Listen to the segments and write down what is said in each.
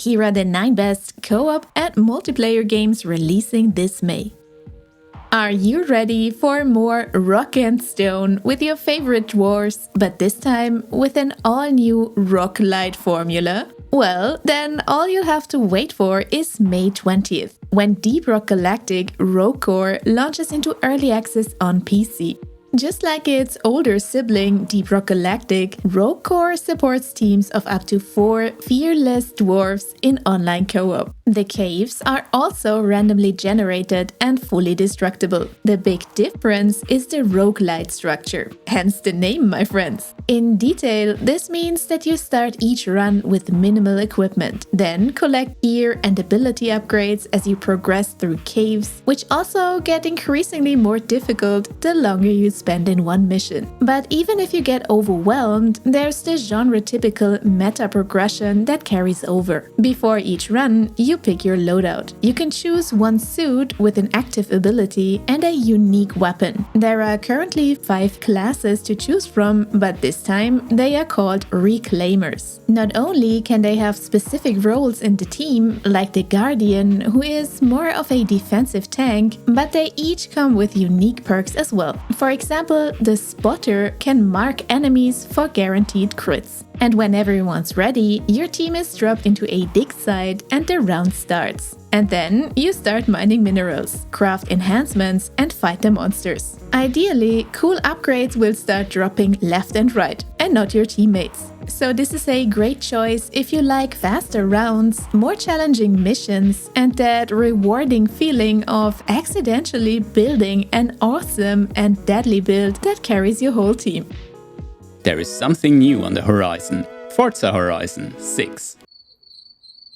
Here are the 9 best co-op and multiplayer games releasing this May. Are you ready for more rock and stone with your favorite dwarves, but this time with an all-new roguelite formula? Well, then all you'll have to wait for is May 20th, when Deep Rock Galactic Rogue Core launches into early access on PC. Just like its older sibling, Deep Rock Galactic, Rogue Core supports teams of up to 4 fearless dwarves in online co-op. The caves are also randomly generated and fully destructible. The big difference is the roguelite structure, hence the name, my friends. In detail, this means that you start each run with minimal equipment, then collect gear and ability upgrades as you progress through caves, which also get increasingly more difficult the longer you spend in one mission. But even if you get overwhelmed, there's the genre-typical meta progression that carries over. Before each run, you pick your loadout. You can choose one suit with an active ability and a unique weapon. There are currently 5 classes to choose from, but this time they are called Reclaimers. Not only can they have specific roles in the team, like the Guardian, who is more of a defensive tank, but they each come with unique perks as well. For example, the Spotter can mark enemies for guaranteed crits. And when everyone's ready, your team is dropped into a dig site and the round starts. And then you start mining minerals, craft enhancements and fight the monsters. Ideally, cool upgrades will start dropping left and right, and not your teammates. So this is a great choice if you like faster rounds, more challenging missions, and that rewarding feeling of accidentally building an awesome and deadly build that carries your whole team. There is something new on the horizon. Forza Horizon 6.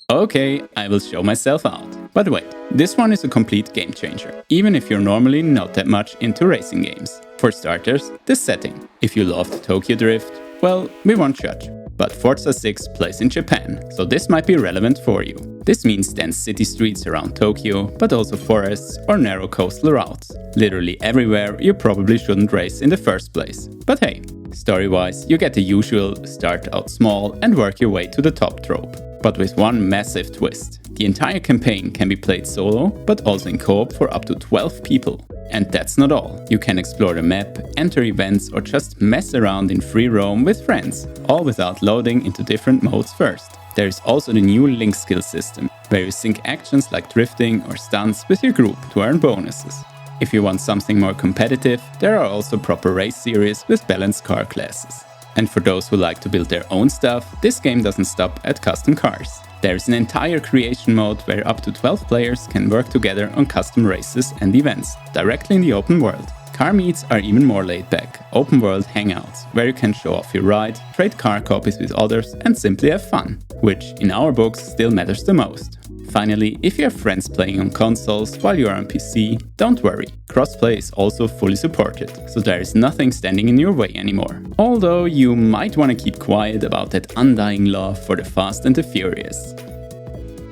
Okay, I will show myself out. But wait, this one is a complete game changer, even if you're normally not that much into racing games. For starters, the setting. If you loved Tokyo Drift, well, we won't judge. But Forza 6 plays in Japan, so this might be relevant for you. This means dense city streets around Tokyo, but also forests or narrow coastal routes. Literally everywhere you probably shouldn't race in the first place. But hey, story-wise, you get the usual start out small and work your way to the top trope. But with one massive twist. The entire campaign can be played solo, but also in co-op for up to 12 people. And that's not all. You can explore the map, enter events or just mess around in free roam with friends, all without loading into different modes first. There is also the new link skill system, where you sync actions like drifting or stunts with your group to earn bonuses. If you want something more competitive, there are also proper race series with balanced car classes. And for those who like to build their own stuff, this game doesn't stop at custom cars. There is an entire creation mode where up to 12 players can work together on custom races and events, directly in the open world. Car meets are even more laid back, open world hangouts, where you can show off your ride, trade car copies with others and simply have fun, which in our books still matters the most. Finally, if you have friends playing on consoles while you are on PC, don't worry, crossplay is also fully supported, so there is nothing standing in your way anymore. Although you might want to keep quiet about that undying love for the Fast and the Furious.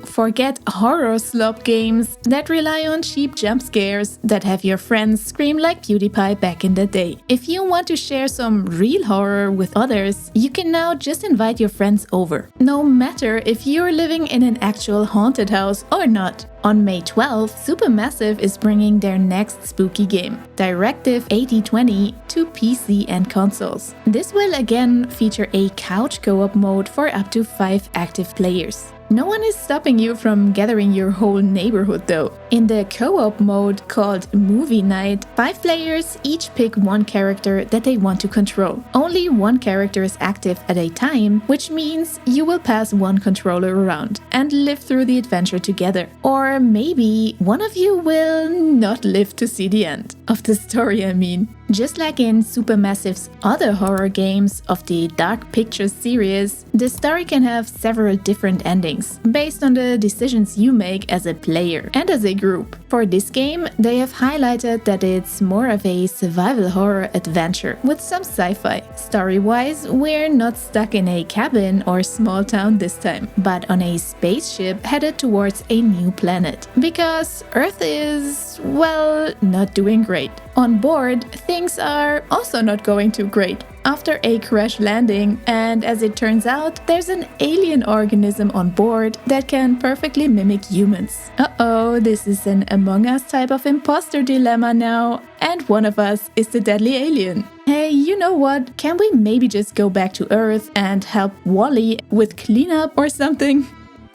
Forget horror slop games that rely on cheap jump scares that have your friends scream like PewDiePie back in the day. If you want to share some real horror with others, you can now just invite your friends over. No matter if you're living in an actual haunted house or not. On May 12th, Supermassive is bringing their next spooky game, Directive 8020, to PC and consoles. This will again feature a couch co-op mode for up to 5 active players. No one is stopping you from gathering your whole neighborhood though. In the co-op mode called Movie Night, 5 players each pick one character that they want to control. Only one character is active at a time, which means you will pass one controller around and live through the adventure together. Or maybe one of you will not live to see the end of the story, I mean. Just like in Supermassive's other horror games of the Dark Pictures series, the story can have several different endings, based on the decisions you make as a player and as a group. For this game, they have highlighted that it's more of a survival horror adventure with some sci-fi. Story-wise, we're not stuck in a cabin or small town this time, but on a spaceship headed towards a new planet. Because Earth is, well, not doing great. On board, things are also not going too great. after a crash landing, and as it turns out, there's an alien organism on board that can perfectly mimic humans. Uh-oh, this is an Among Us type of imposter dilemma now, and one of us is the deadly alien. Hey, you know what? Can we maybe just go back to Earth and help Wally with cleanup or something?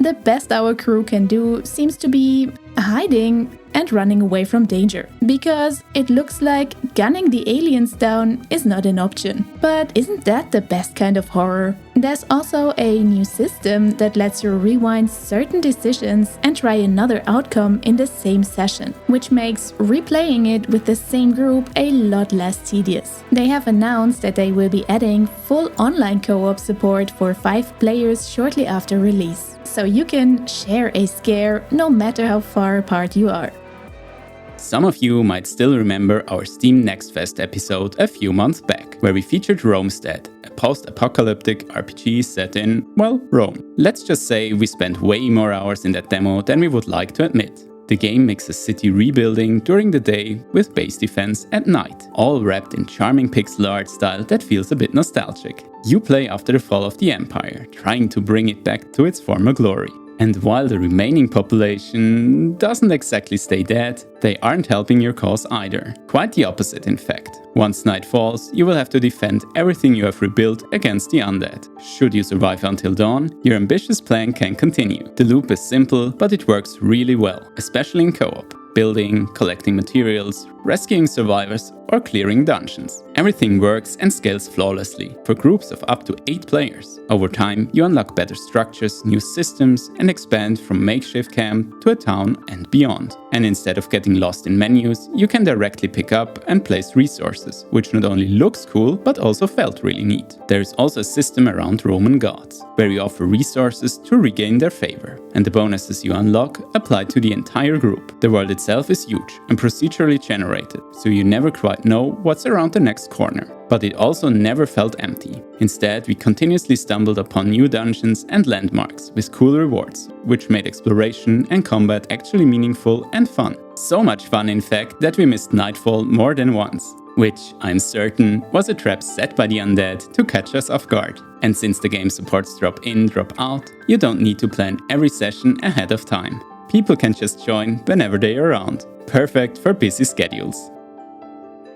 The best our crew can do seems to be hiding and running away from danger, because it looks like gunning the aliens down is not an option. But isn't that the best kind of horror? There's also a new system that lets you rewind certain decisions and try another outcome in the same session, which makes replaying it with the same group a lot less tedious. They have announced that they will be adding full online co-op support for 5 players shortly after release, so you can share a scare no matter how far apart you are. Some of you might still remember our Steam Next Fest episode a few months back, where we featured Romestead, a post-apocalyptic RPG set in, well, Rome. Let's just say we spent way more hours in that demo than we would like to admit. The game mixes city rebuilding during the day with base defense at night, all wrapped in charming pixel art style that feels a bit nostalgic. You play after the fall of the Empire, trying to bring it back to its former glory. And while the remaining population doesn't exactly stay dead, they aren't helping your cause either. Quite the opposite, in fact. Once night falls, you will have to defend everything you have rebuilt against the undead. Should you survive until dawn, your ambitious plan can continue. The loop is simple, but it works really well, especially in co-op. Building, collecting materials, rescuing survivors, or clearing dungeons. Everything works and scales flawlessly for groups of up to 8 players. Over time, you unlock better structures, new systems, and expand from makeshift camp to a town and beyond. And instead of getting lost in menus, you can directly pick up and place resources, which not only looks cool, but also felt really neat. There is also a system around Roman gods, where you offer resources to regain their favor. And the bonuses you unlock apply to the entire group. The world itself is huge and procedurally generated, so you never quite know what's around the next corner. But it also never felt empty. Instead, we continuously stumbled upon new dungeons and landmarks with cool rewards, which made exploration and combat actually meaningful and fun. So much fun, in fact, that we missed Nightfall more than once, which I'm certain was a trap set by the undead to catch us off guard. And since the game supports drop in, drop out, you don't need to plan every session ahead of time. People can just join whenever they are around. Perfect for busy schedules.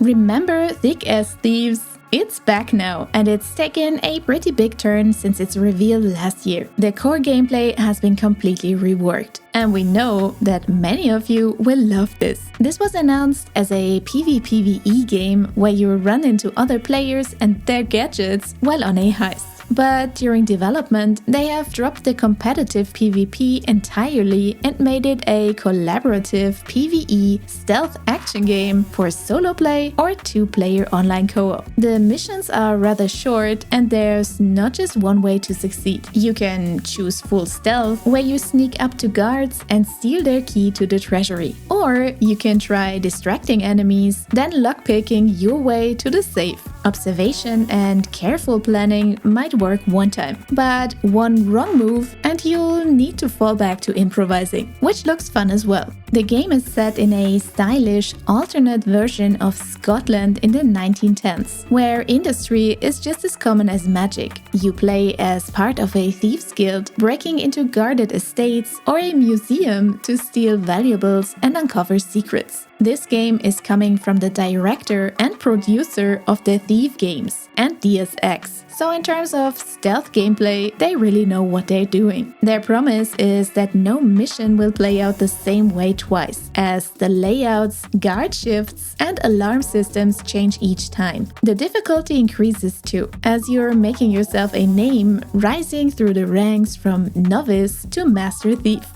Remember thick-ass Thieves? It's back now, and it's taken a pretty big turn since its reveal last year. The core gameplay has been completely reworked, and we know that many of you will love this. This was announced as a PvPvE game where you run into other players and their gadgets while on a heist. But during development, they have dropped the competitive PvP entirely and made it a collaborative PvE stealth action game for solo play or 2-player online co-op. The missions are rather short, and there's not just one way to succeed. You can choose full stealth, where you sneak up to guards and steal their key to the treasury. Or you can try distracting enemies, then lockpicking your way to the safe. Observation and careful planning might work one time, but one wrong move and you'll need to fall back to improvising, which looks fun as well. The game is set in a stylish alternate version of Scotland in the 1910s, where industry is just as common as magic. You play as part of a thieves guild, breaking into guarded estates or a museum to steal valuables and uncover secrets. This game is coming from the director and producer of the Thief games and Deus Ex. So in terms of stealth gameplay, they really know what they're doing. Their promise is that no mission will play out the same way twice, as the layouts, guard shifts, and alarm systems change each time. The difficulty increases too, as you're making yourself a name, rising through the ranks from novice to master thief.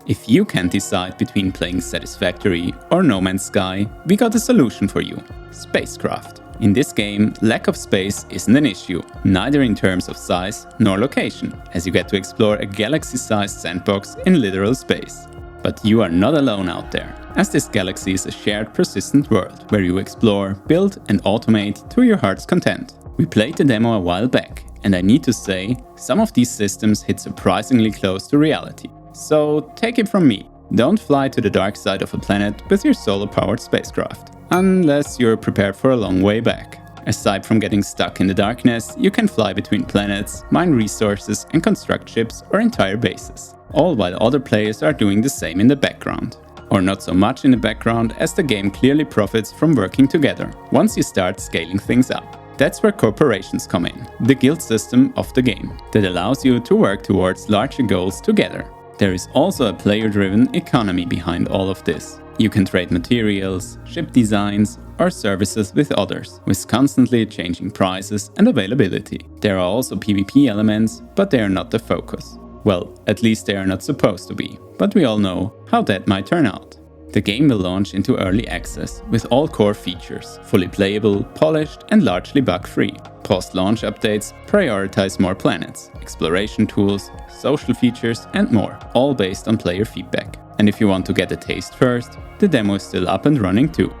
If you can't decide between playing Satisfactory or No Man's Sky, we got a solution for you: SpaceCraft. In this game, lack of space isn't an issue, neither in terms of size nor location, as you get to explore a galaxy-sized sandbox in literal space. But you are not alone out there, as this galaxy is a shared, persistent world, where you explore, build and automate to your heart's content. We played the demo a while back, and I need to say, some of these systems hit surprisingly close to reality. So take it from me, don't fly to the dark side of a planet with your solar-powered spacecraft, unless you're prepared for a long way back. Aside from getting stuck in the darkness, you can fly between planets, mine resources and construct ships or entire bases, all while other players are doing the same in the background. Or not so much in the background, as the game clearly profits from working together, once you start scaling things up. That's where corporations come in, the guild system of the game, that allows you to work towards larger goals together. There is also a player-driven economy behind all of this. You can trade materials, ship designs, or services with others, with constantly changing prices and availability. There are also PvP elements, but they are not the focus. Well, at least they are not supposed to be, but we all know how that might turn out. The game will launch into early access with all core features, fully playable, polished and largely bug-free. Post-launch updates prioritize more planets, exploration tools, social features and more, all based on player feedback. And if you want to get a taste first, the demo is still up and running too.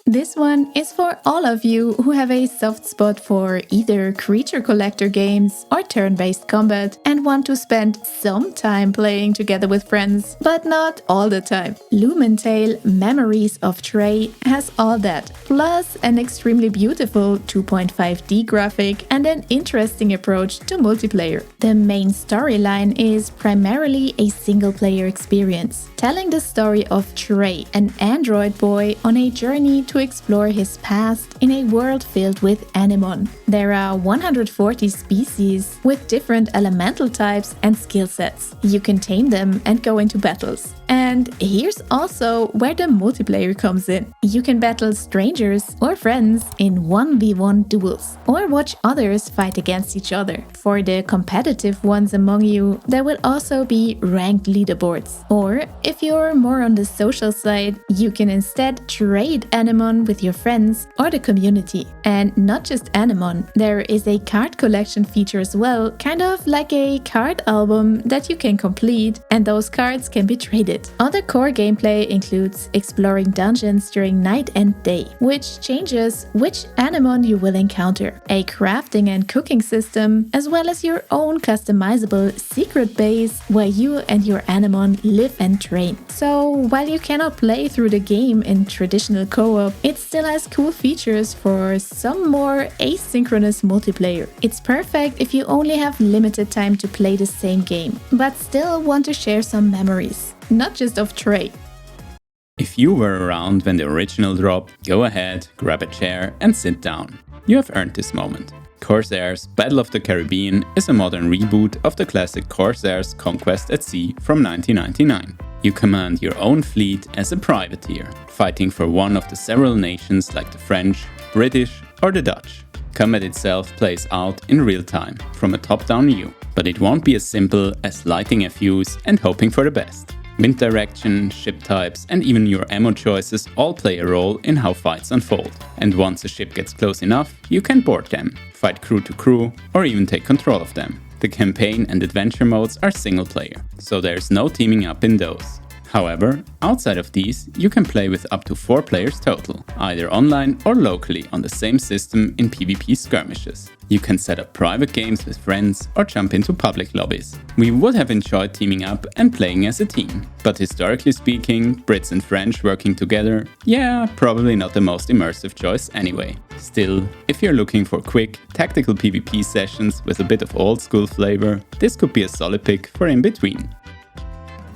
This one is for all of you who have a soft spot for either creature collector games or turn-based combat and want to spend some time playing together with friends, but not all the time. LumenTale Memories of Trey has all that, plus an extremely beautiful 2.5D graphic and an interesting approach to multiplayer. The main storyline is primarily a single-player experience, telling the story of Trey, an android boy on a journey to explore his past in a world filled with Anemon. There are 140 species with different elemental types and skill sets. You can tame them and go into battles. And here's also where the multiplayer comes in. You can battle strangers or friends in 1v1 duels, or watch others fight against each other. For the competitive ones among you, there will also be ranked leaderboards. Or if you're more on the social side, you can instead trade Anemon with your friends or the community. And not just Anemon, there is a card collection feature as well, kind of like a card album that you can complete, and those cards can be traded. Other core gameplay includes exploring dungeons during night and day, which changes which Anemon you will encounter, a crafting and cooking system, as well as your own customizable secret base where you and your Anemon live and train. So while you cannot play through the game in traditional co-op, it still has cool features for some more asynchronous multiplayer. It's perfect if you only have limited time to play the same game, but still want to share some memories. Not just of Trey. If you were around when the original dropped, go ahead, grab a chair and sit down. You have earned this moment. Corsairs Battle of the Caribbean is a modern reboot of the classic Corsairs Conquest at Sea from 1999. You command your own fleet as a privateer, fighting for one of the several nations like the French, British or the Dutch. Combat itself plays out in real time, from a top-down view, but it won't be as simple as lighting a fuse and hoping for the best. Wind direction, ship types and even your ammo choices all play a role in how fights unfold. And once a ship gets close enough, you can board them, fight crew to crew or even take control of them. The campaign and adventure modes are single player, so there's no teaming up in those. However, outside of these, you can play with up to 4 players total, either online or locally on the same system in PvP skirmishes. You can set up private games with friends or jump into public lobbies. We would have enjoyed teaming up and playing as a team, but historically speaking, Brits and French working together, yeah, probably not the most immersive choice anyway. Still, if you're looking for quick, tactical PvP sessions with a bit of old school flavor, this could be a solid pick for in between.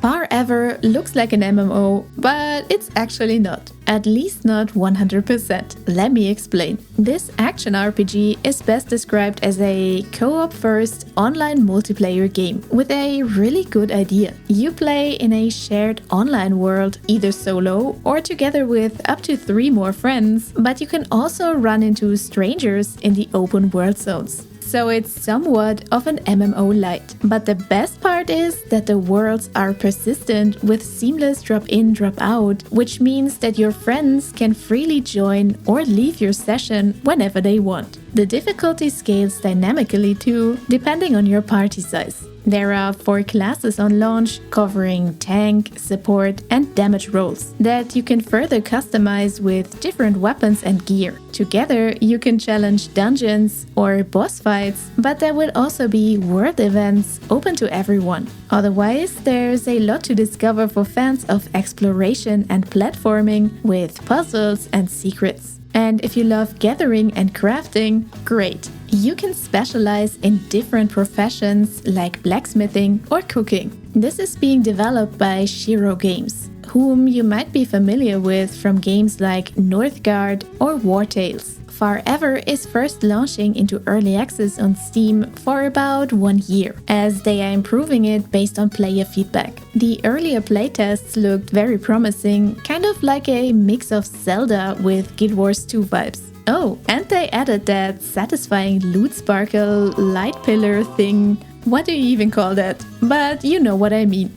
Farever looks like an MMO, but it's actually not. At least not 100%. Let me explain. This action RPG is best described as a co-op first online multiplayer game with a really good idea. You play in a shared online world, either solo or together with up to 3 more friends, but you can also run into strangers in the open world zones. So it's somewhat of an MMO-lite. But the best part is that the worlds are persistent with seamless drop-in, drop-out, which means that your friends can freely join or leave your session whenever they want. The difficulty scales dynamically too, depending on your party size. There are 4 classes on launch covering tank, support and damage roles that you can further customize with different weapons and gear. Together you can challenge dungeons or boss fights, but there will also be world events open to everyone. Otherwise, there's a lot to discover for fans of exploration and platforming with puzzles and secrets. And if you love gathering and crafting, great! You can specialize in different professions like blacksmithing or cooking. This is being developed by Shiro Games, whom you might be familiar with from games like Northgard or War Tales. Farever is first launching into early access on Steam for about 1 year, as they are improving it based on player feedback. The earlier playtests looked very promising, kind of like a mix of Zelda with Guild Wars 2 vibes. Oh, and they added that satisfying loot sparkle light pillar thing. What do you even call that? But you know what I mean.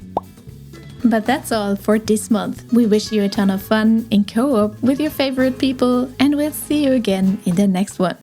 But that's all for this month. We wish you a ton of fun in co-op with your favorite people, and we'll see you again in the next one.